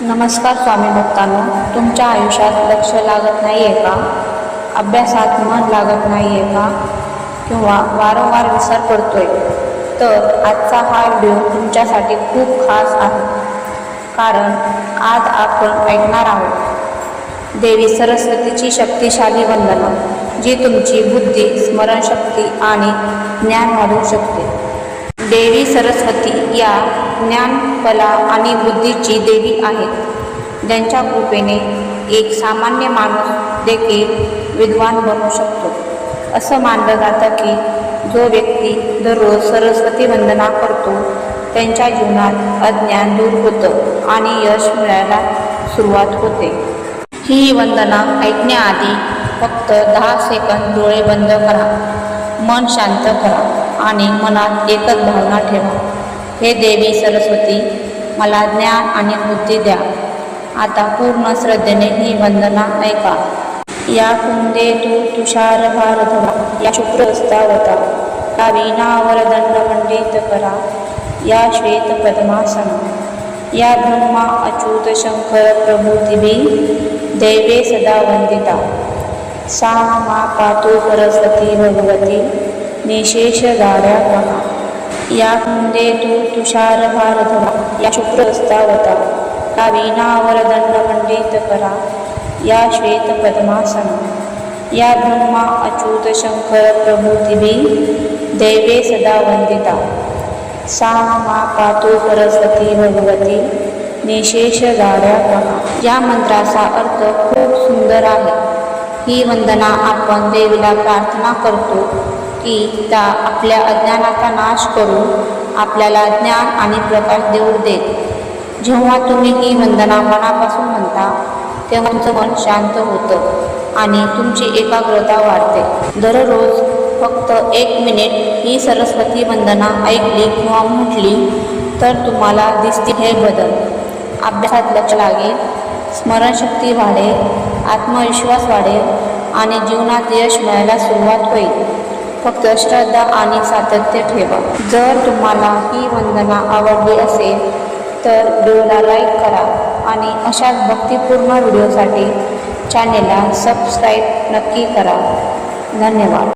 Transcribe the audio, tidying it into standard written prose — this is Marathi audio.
नमस्कार स्वामी भक्तांनो, तुमच्या आयुष्यात लक्ष लागत नाही आहे का? अभ्यासात मन लागत नाही आहे का? किंवा वारंवार विसर पडतोय? तर आजचा हा व्हिडिओ तुमच्यासाठी खूप खास आहे. कारण आज आपण ऐकणार आहोत देवी सरस्वतीची शक्तिशाली वंदना, जी तुमची बुद्धी, स्मरणशक्ती आणि ज्ञान वाढवू शकते. देवी सरस्वती या ज्ञान, कला आणि बुद्धीची देवी आहेत, ज्यांच्या कृपेने एक सामान्य माणूस देखील विद्वान बनू शकतो. असं मानलं जातं की जो व्यक्ती दररोज सरस्वती वंदना करतो त्यांच्या जीवनात अज्ञान दूर होतं आणि यश मिळायला सुरुवात होते. ही वंदना ऐकण्याआधी फक्त 10 सेकंद डोळे बंद करा, मन शांत करा आणि मनात एकच भावना ठेवा. हे देवी सरस्वती, मला ज्ञान आणि बुद्धी द्या. आता पूर्ण श्रद्धेने ही वंदना ऐका. या कुंदे तू तुषारभारधरा, या शुक्रस्तावता, या वीणावर दंडमंडित करा, या श्वेत पद्मासना, या ब्रह्मा अच्युत शंकर प्रभूतिभी दैवे सदा वंदिता. सा मा पातु सरस्वती भगवती निशेष गाड्या पहा. या कुंदे तू तुषारभारधरा, या शुक्रस्तावता, या वीणावर दंडमंडित करा, या श्वेत पद्मासना, या ब्रह्मा अच्युत शंकर प्रभूतिभी दैवे सदा वंदिता. सा मा पातु सरस्वती भगवती निशेष गाड्या पहा. या मंत्राचा अर्थ खूप सुंदर आहे. ही वंदना आपण देवीला प्रार्थना करतो की त्या आपल्या अज्ञानाचा नाश करून आपल्याला ज्ञान आणि प्रकाश देऊ देत. जेव्हा तुम्ही ही वंदना मनापासून म्हणता तेव्हा तुमचं मन शांत होतं आणि तुमची एकाग्रता वाढते. दररोज फक्त 1 मिनिट ही सरस्वती वंदना ऐकली किंवा म्हटली तर तुम्हाला दिसतील हे बदल. अभ्यासात लक्ष लागेल, स्मरणशक्ती वाढेल, आत्मविश्वास वाढेल आणि जीवनात यश मिळायला सुरुवात होईल. फक्त श्रद्धा आणि सातत्य ठेवा. जर तुम्हाला ही वंदना आवडली असेल तर व्हिडिओला लाईक करा आणि अशाच भक्तिपूर्ण व्हिडिओसाठी चॅनेलला सबस्क्राईब नक्की करा. धन्यवाद.